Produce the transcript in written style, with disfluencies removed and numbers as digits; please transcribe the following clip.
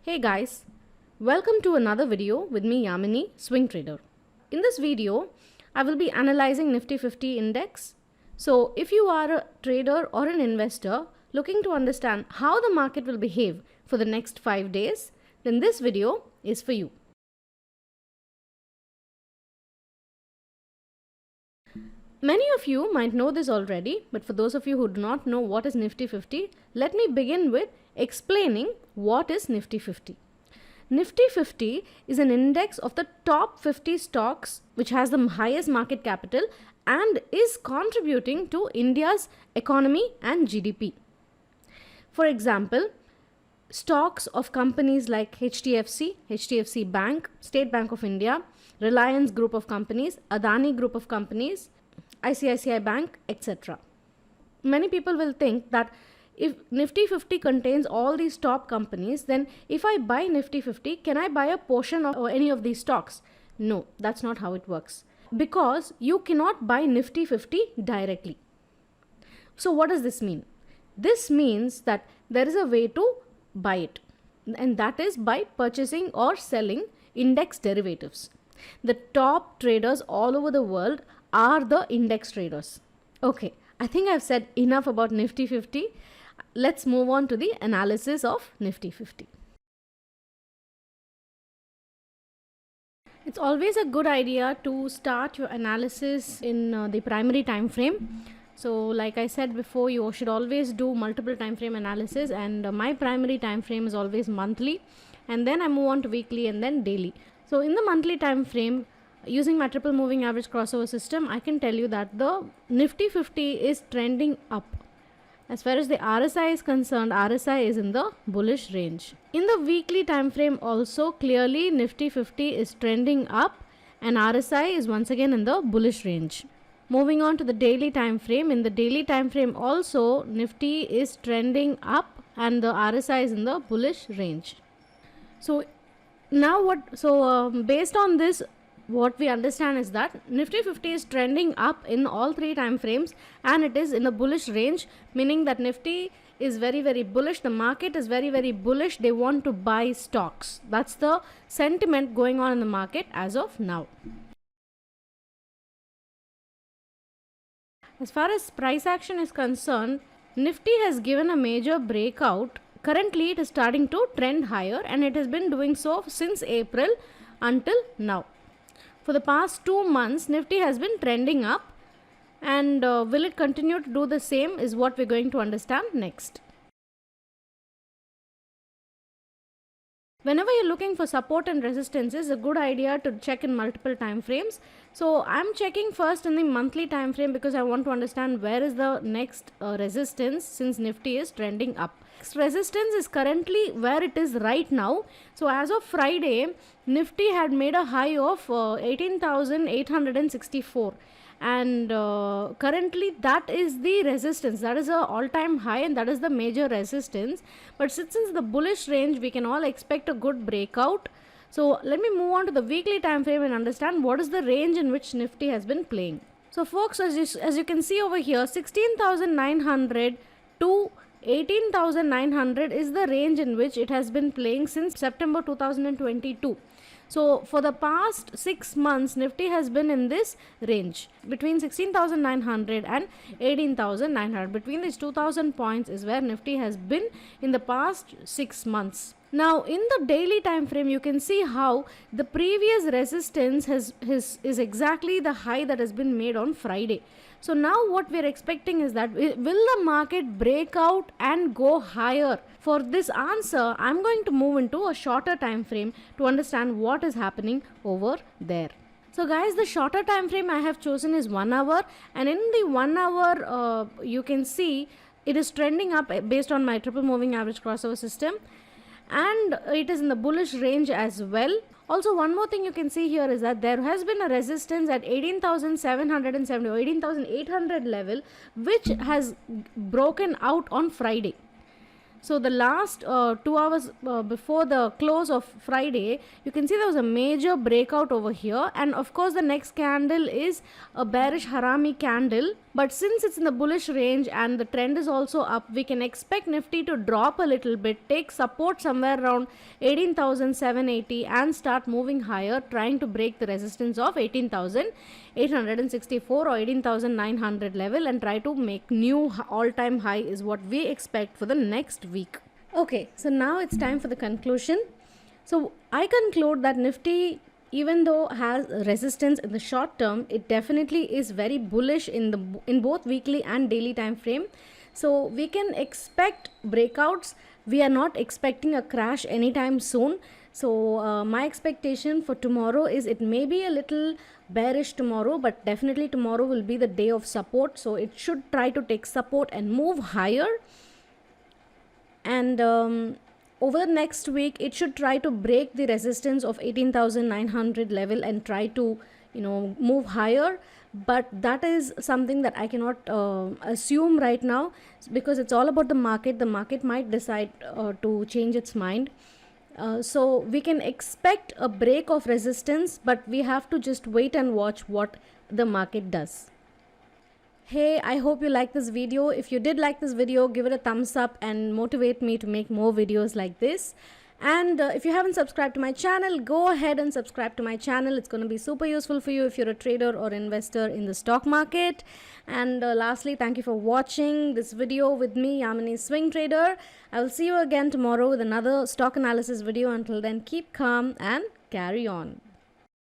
Hey guys, welcome to another video with me Yamini, swing trader. In this video, I will be analyzing Nifty 50 index. So if you are a trader or an investor looking to understand how the market will behave for the next 5 days, then this video is for you. Many of you might know this already, but for those of you who do not know what is Nifty 50, let me begin with explaining what is Nifty 50. Nifty 50 is an index of the top 50 stocks which has the highest market capital and is contributing to India's economy and GDP. For example, stocks of companies like HDFC Bank, State Bank of India, Reliance Group of Companies, Adani Group of Companies, ICICI Bank, etc. Many people will think that if Nifty 50 contains all these top companies, then if I buy Nifty 50, can I buy a portion of any of these stocks? No, that's not how it works. Because you cannot buy Nifty 50 directly. So what does this mean? This means that there is a way to buy it, and that is by purchasing or selling index derivatives. The top traders all over the world are the index traders. Okay, I think I've said enough about Nifty 50. Let's move on to the analysis of Nifty 50. It's always a good idea to start your analysis in the primary time frame. So like I said before, you should always do multiple time frame analysis, and my primary time frame is always monthly, and then I move on to weekly and then daily. So in the monthly time frame, using my triple moving average crossover system, I can tell you that the Nifty 50 is trending up. As far as the RSI is concerned, RSI is in the bullish range. In the weekly time frame also, clearly Nifty 50 is trending up and RSI is once again in the bullish range. Moving on to the daily time frame, in the daily time frame also Nifty is trending up and the RSI is in the bullish range. So now based on this, what we understand is that Nifty 50 is trending up in all three time frames and it is in a bullish range, meaning that Nifty is very bullish. The market is very bullish. They want to buy stocks. That's the sentiment going on in the market as of now. As far as price action is concerned, Nifty has given a major breakout. Currently it is starting to trend higher and it has been doing so since April until now. For the past 2 months, Nifty has been trending up, and will it continue to do the same is what we're going to understand next. Whenever you're looking for support and resistance, it's a good idea to check in multiple time frames. So I'm checking first in the monthly time frame because I want to understand where is the next resistance, since Nifty is trending up. Next resistance is currently where it is right now. So as of Friday, Nifty had made a high of 18,864. And currently that is the resistance, that is a all-time high and that is the major resistance. But since the bullish range, we can all expect a good breakout. So let me move on to the weekly time frame and understand what is the range in which Nifty has been playing. So folks, as you can see over here, 16,900 to 18,900 is the range in which it has been playing since September 2022. So for the past 6 months, Nifty has been in this range between 16,900 and 18,900. Between these 2,000 points is where Nifty has been in the past 6 months. Now in the daily time frame, you can see how the previous resistance is exactly the high that has been made on Friday. So now what we are expecting is that will the market break out and go higher? For this answer, I'm going to move into a shorter time frame to understand what is happening over there. So guys, the shorter time frame I have chosen is 1 hour, and in the 1 hour you can see it is trending up based on my triple moving average crossover system, and it is in the bullish range as well. Also, one more thing you can see here is that there has been a resistance at 18,770 or 18,800 level, which has broken out on Friday. So the last 2 hours before the close of Friday, you can see there was a major breakout over here, and of course the next candle is a bearish harami candle But since it's in the bullish range and the trend is also up, we can expect Nifty to drop a little bit, take support somewhere around 18,780 and start moving higher, trying to break the resistance of 18,864 or 18,900 level and try to make new all-time high is what we expect for the next week. Okay, so now it's time for the conclusion. So I conclude that Nifty, even though has resistance in the short term, it definitely is very bullish in both weekly and daily time frame. So we can expect breakouts. We are not expecting a crash anytime soon. So my expectation for tomorrow is it may be a little bearish tomorrow, but definitely tomorrow will be the day of support. So it should try to take support and move higher. And over the next week, it should try to break the resistance of 18,900 level and try to, move higher. But that is something that I cannot assume right now, because it's all about the market. The market might decide to change its mind. So we can expect a break of resistance, but we have to just wait and watch what the market does. Hey, I hope you like this video. If you did like this video, give it a thumbs up and motivate me to make more videos like this. And if you haven't subscribed to my channel, go ahead and subscribe to my channel. It's going to be super useful for you if you're a trader or investor in the stock market. And lastly, thank you for watching this video with me, Yamini Swing Trader. I will see you again tomorrow with another stock analysis video. Until then, keep calm and carry on.